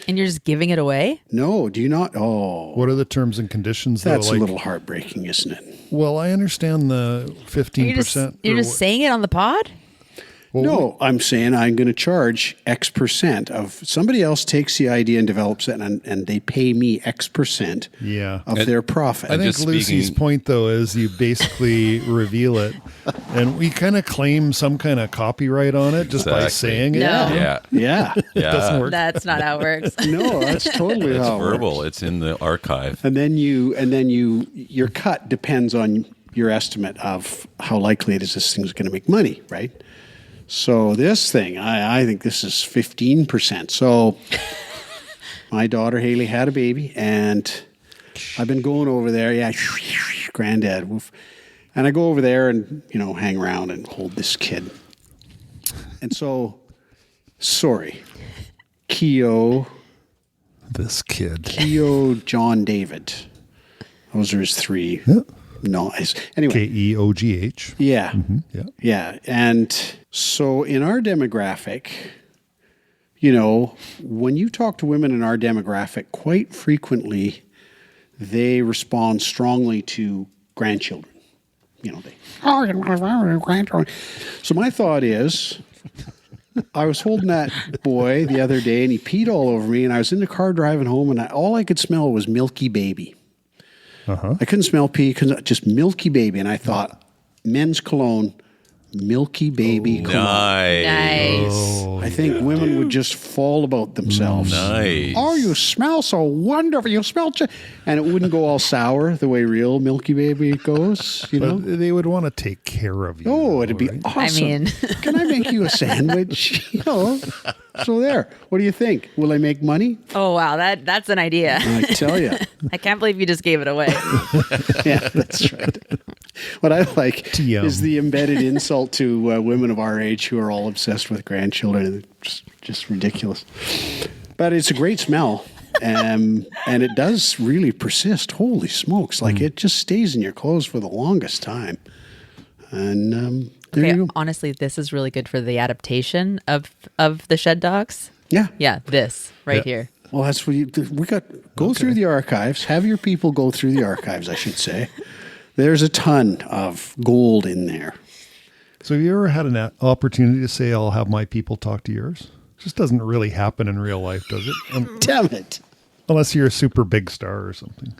And you're just giving it away? No, do you not? Oh, What are the terms and conditions? that's though? a little heartbreaking, isn't it? Well, I understand the 15%. You're just saying it on the pod? No, I'm saying I'm going to charge X percent of somebody else takes the idea and develops it, and they pay me X percent Yeah. of their profit. I think just Lucy's speaking- point, though, is you basically reveal it, and we kind of claim some kind of copyright on it just by Exactly. saying it. No. Yeah. yeah. It doesn't work. That's not how it works. No, that's totally It's how it works. verbal. It's in the archive. And then your cut depends on your estimate of how likely it is this thing's going to make money, right? So this thing, I think this is 15%. So my daughter Haley had a baby, and I've been going over there. Yeah, granddad. Woof. And I go over there and, hang around and hold this kid. And so, sorry, Keo, This kid. John David. Those are his 3 Nice. Anyway. KEOGH. Yeah. Yeah. Yeah. And so in our demographic, when you talk to women in our demographic, quite frequently they respond strongly to grandchildren. Grandchildren. So my thought is, I was holding that boy the other day and he peed all over me, and I was in the car driving home, and all I could smell was milky baby. I couldn't smell pee, just milky baby. And I thought, men's cologne, milky baby cologne. Nice. I think women would just fall about themselves. Nice. Oh, you smell so wonderful. You smell... And it wouldn't go all sour the way real milky baby goes, But they would want to take care of you. Oh, it'd be right? awesome. I mean... Can I make you a sandwich? So there. What do you think? Will I make money? Oh, wow. That's an idea. I tell you. I can't believe you just gave it away. Yeah, that's right. What I like TM. is the embedded insult to women of our age who are all obsessed with grandchildren. Just ridiculous. But it's a great smell. And it does really persist. Holy smokes. Like it just stays in your clothes for the longest time. And there you go. Honestly, this is really good for the adaptation of the shed dogs. Yeah. Yeah, this right here. Well, that's what we got. Go through the archives. Have your people go through the archives, I should say. There's a ton of gold in there. So have you ever had an opportunity to say, I'll have my people talk to yours? It just doesn't really happen in real life, does it? Damn it. Unless you're a super big star or something.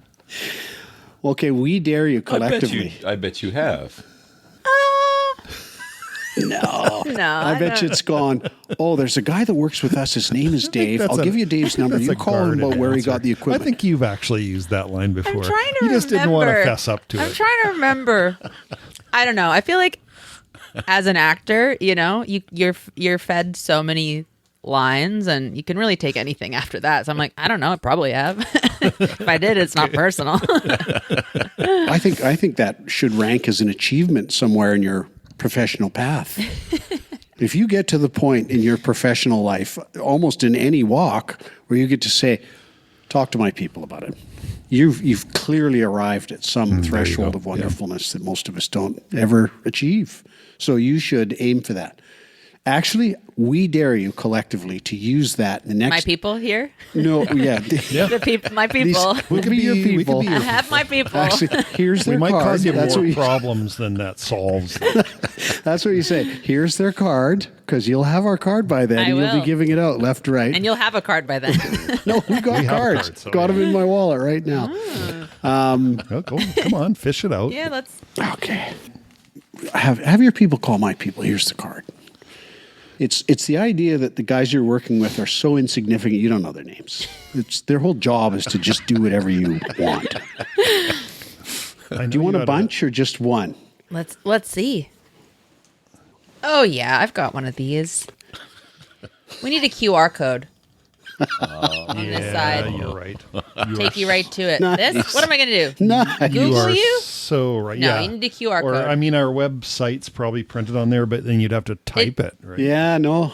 Okay, we dare you collectively. I bet you have. No. No, I bet you it's gone. Oh, there's a guy that works with us. His name is Dave. I'll give you Dave's number. That's You a call him about guarded where he answer. got the equipment. I think you've actually used that line before. I'm trying to You just didn't want to fess up to I'm it. trying to remember. I don't know. I feel like as an actor, you're fed so many lines, and you can really take anything after that. So I'm like, I don't know. I probably have. If I did, it's not personal. I think that should rank as an achievement somewhere in your professional path. If you get to the point in your professional life, almost in any walk, where you get to say, talk to my people about it, you've clearly arrived at some threshold of wonderfulness that most of us don't ever achieve. So you should aim for that. Actually, we dare you collectively to use that in the next... My people here? No, yeah. My people. We'll be your people. I have my people. Actually, here's We their might card. cause you That's what more you, problems than that solves. that's what you say. Here's their card, because you'll have our card by then. I and You'll will. be giving it out left to right. And you'll have a card by then. No, we got have cards. cards, so got them yeah. in my wallet right now. Oh, come on, fish it out. Yeah, let's. Okay. Have your people call my people. Here's the card. It's the idea that the guys you're working with are so insignificant you don't know their names. It's their whole job is to just do whatever you want. Do you want a bunch or just one? Let's see. Oh yeah, I've got one of these. We need a QR code on this side. You're right. Take you right to it. Nice. This? What am I going to do? Nice. Google you? So right. No, yeah. you need a QR Or code. I mean, our website's probably printed on there, but then you'd have to type it, right? Yeah, no.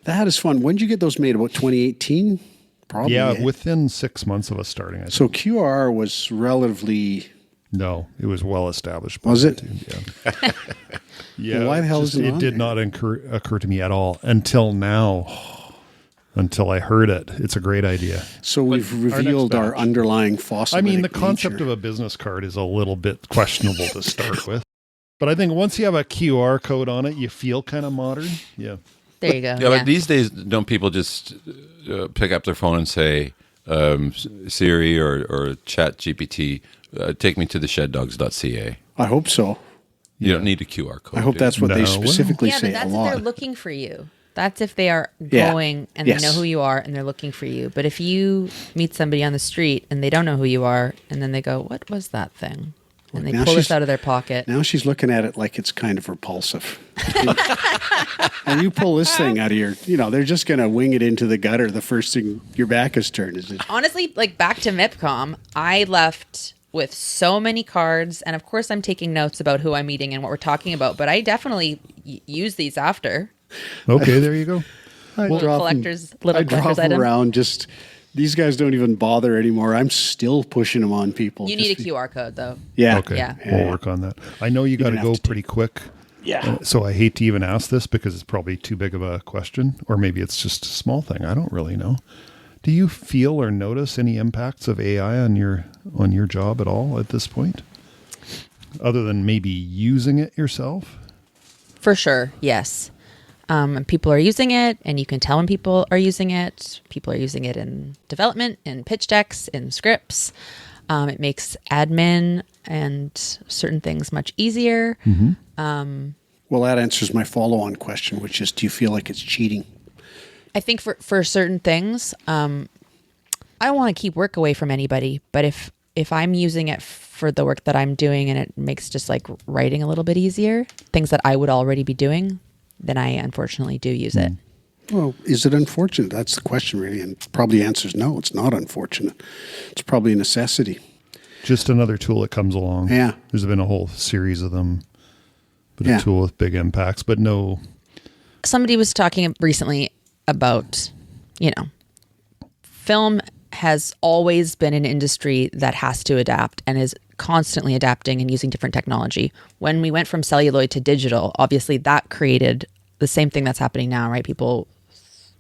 That is fun. When did you get those made? About 2018? Probably. Yeah, eh? within 6 months of us starting. I think. So QR was relatively... No, it was well established. Was it? Yeah. Yeah. Well, why the hell just- isn't it it on did there? not occur to me at all until now. Until I heard it. It's a great idea. So we've revealed our batch. underlying fossil. I mean, the concept of a business card is a little bit questionable to start with. But I think once you have a QR code on it, you feel kind of modern. Yeah. There you go. Yeah, but these days, don't people just pick up their phone and say, Siri or Chat GPT, take me to the sheddogs.ca? I hope so. You don't need a QR code. I hope do you? that's what No, they well- specifically Yeah, say but that's a if lot. they're looking for you. That's if they are Yeah. going and Yes. they know who you are and they're looking for you. But if you meet somebody on the street and they don't know who you are and then they go, what was that thing? And they Now pull this she's- out of their pocket. Now she's looking at it like it's kind of repulsive. And you pull this thing out of your, they're just going to wing it into the gutter the first thing your back is turned. Is it? Honestly, like back to MIPCOM, I left with so many cards. And of course, I'm taking notes about who I'm meeting and what we're talking about. But I definitely use these after. Okay, there you go. I Little drop 'em- collector's I drop collector's them item. around just These guys don't even bother anymore. I'm still pushing them on people. You need a QR code, though. Yeah. Okay, Yeah. we'll work on that. I know you got to don't go have to pretty quick. Yeah. So I hate to even ask this because it's probably too big of a question, or maybe it's just a small thing. I don't really know. Do you feel or notice any impacts of AI on your job at all at this point? Other than maybe using it yourself? For sure, yes. And people are using it, and you can tell when people are using it. People are using it in development, in pitch decks, in scripts. It makes admin and certain things much easier. Well, that answers my follow-on question, which is, do you feel like it's cheating? I think for certain things, I don't want to keep work away from anybody, but if I'm using it for the work that I'm doing and it makes just like writing a little bit easier, things that I would already be doing, then I unfortunately do use it. Well, is it unfortunate? That's the question, really. And probably the answer is no, it's not unfortunate. It's probably a necessity. Just another tool that comes along. Yeah. There's been a whole series of them, but Yeah. a tool with big impacts, but no. Somebody was talking recently about, film has always been an industry that has to adapt and is constantly adapting and using different technology. When we went from celluloid to digital, obviously that created the same thing that's happening now, right? People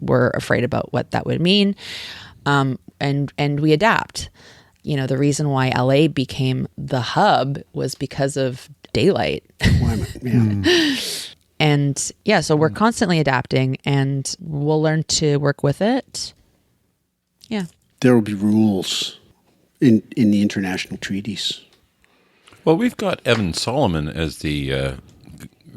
were afraid about what that would mean. And we adapt. The reason why LA became the hub was because of daylight. Yeah. And yeah, so we're constantly adapting and we'll learn to work with it. Yeah. There will be rules in the international treaties. Well, we've got Evan Solomon as the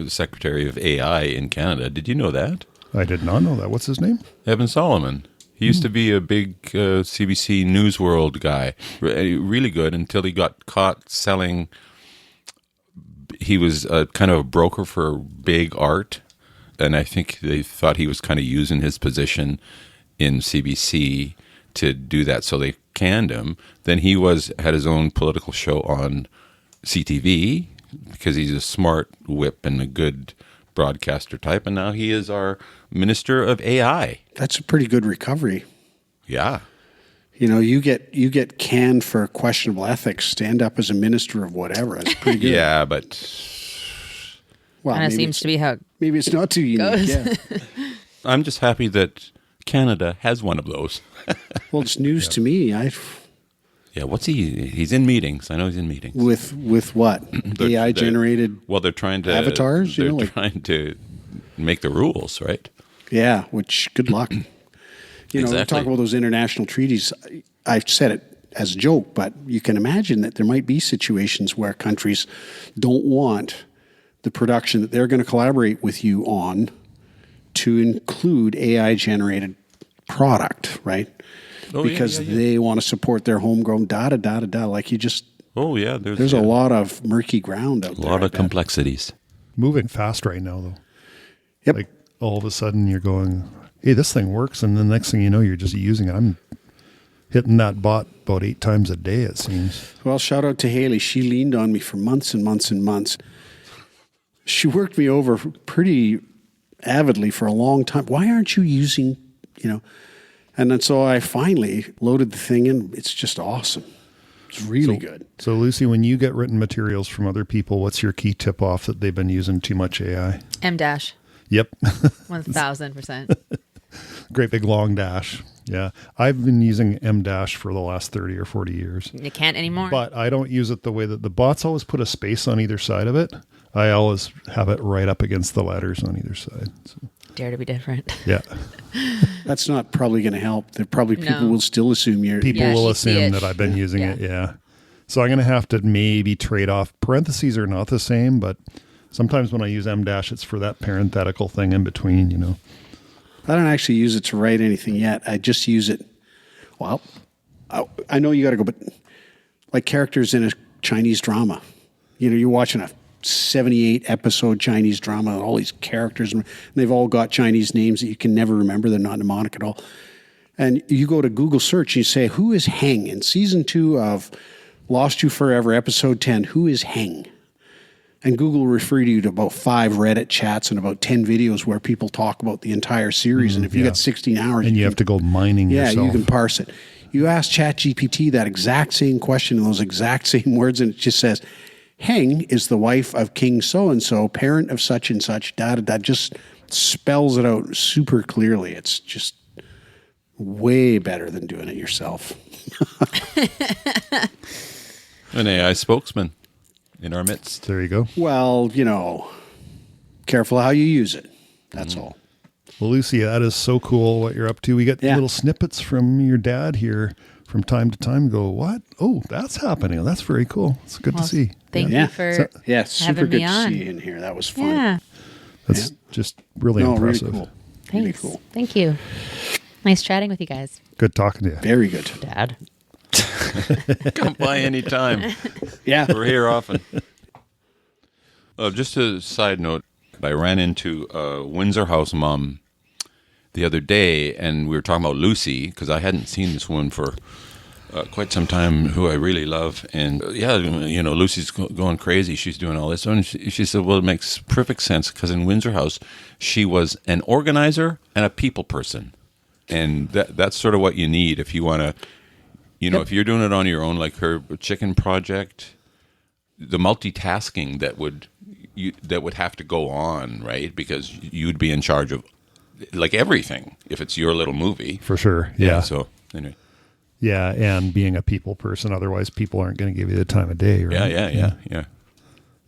Secretary of AI in Canada. Did you know that? I did not know that. What's his name? Evan Solomon. He used to be a big CBC News World guy. Really good until he got caught selling. He was kind of a broker for big art. And I think they thought he was kind of using his position in CBC to do that. So they canned him. Then he had his own political show on CTV because he's a smart whip and a good broadcaster type. And now he is our Minister of AI. That's a pretty good recovery. Yeah. You get canned for questionable ethics, stand up as a minister of whatever. That's pretty good. Yeah, but Well, Kind of maybe seems to be how maybe it's not too unique. Yeah. I'm just happy that Canada has one of those. Well, it's news to me. Yeah, what's he? He's in meetings. I know he's in meetings. With what? AI generated. Well, they're trying to avatars, They're like- trying to make the rules, right? Yeah, which good luck. We Exactly. talk about those international treaties. I've said it as a joke, but you can imagine that there might be situations where countries don't want the production that they're going to collaborate with you on to include AI generated product, right? Oh, yeah, Because yeah, yeah. they want to support their homegrown da. Like you just, Oh yeah, there's a lot of murky ground out a there. lot I of bet. complexities. Moving fast right now, though. Yep. Like all of a sudden you're going, hey, this thing works. And the next thing you know, you're just using it. I'm hitting that bot about 8 times a day, it seems. Well, shout out to Haley. She leaned on me for months and months and months. She worked me over pretty avidly for a long time. Why aren't you using, And then so I finally loaded the thing in. It's just awesome. It's really good. So, Lucy, when you get written materials from other people, what's your key tip off that they've been using too much AI? M dash. Yep. 1000%. Great big long dash. Yeah. I've been using M dash for the last 30 or 40 years. You can't anymore. But I don't use it the way that the bots always put a space on either side of it. I always have it right up against the letters on either side. So, Dare to be different. yeah. That's not probably going to help. There probably people No. will still assume you're. People Yeah, will she see assume it. that I've been using Yeah. it. Yeah. So I'm going to have to maybe trade off. Parentheses are not the same, but sometimes when I use M dash, it's for that parenthetical thing in between, I don't actually use it to write anything yet. I just use it. Well, I know you got to go, but like characters in a Chinese drama, you're watching a 78 episode Chinese drama, all these characters, and they've all got Chinese names that you can never remember. They're not mnemonic at all. And you go to Google search and you say, who is Heng? In season 2 of Lost You Forever, episode 10, who is Heng? And Google will refer you to about 5 Reddit chats and about 10 videos where people talk about the entire series. And if you got 16 hours... And you have to go mining yourself. Yeah, you can parse it. You ask ChatGPT that exact same question in those exact same words, and it just says, Heng is the wife of King so-and-so, parent of such and such, that just spells it out super clearly. It's just way better than doing it yourself. An AI spokesman in our midst. There you go. Well, careful how you use it. That's all. Well, Lucy, that is so cool what you're up to. We get Yeah. little snippets from your dad here from time to time. Go, what? Oh, that's happening. That's very cool. It's good to see. Thank Yeah. you for Yeah, super having good me to on. see you in here. That was fun. Yeah. That's just really No, impressive. really cool. Thanks. Really cool. Thank you. Nice chatting with you guys. Good talking to you. Very good. Dad. Come by anytime. Yeah. We're here often. Just a side note, I ran into a Windsor House mom the other day, and we were talking about Lucy, because I hadn't seen this woman for quite some time, who I really love. And Lucy's going crazy. She's doing all this. And she said, well, it makes perfect sense, because in Windsor House, she was an organizer and a people person. And that's sort of what you need if you want to, if you're doing it on your own, like her chicken project, the multitasking that would have to go on, right? Because you'd be in charge of like everything if it's your little movie. For sure. Yeah. So anyway. Yeah. And being a people person, otherwise people aren't going to give you the time of day, right? Yeah.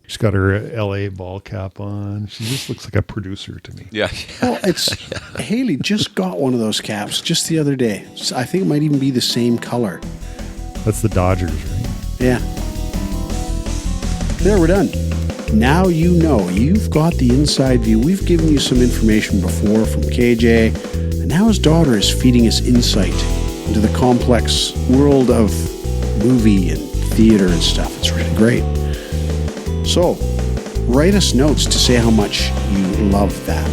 She's got her LA ball cap on. She just looks like a producer to me. Yeah. Well, Haley just got one of those caps just the other day. I think it might even be the same color. That's the Dodgers, right? Yeah. There, we're done. Now you know. You've got the inside view. We've given you some information before from KJ, and now his daughter is feeding us insight into the complex world of movie and theater and stuff. It's really great. So, write us notes to say how much you love that.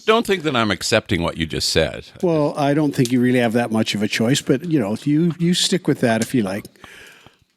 Don't think that I'm accepting what you just said. Well, I don't think you really have that much of a choice, but you stick with that if you like.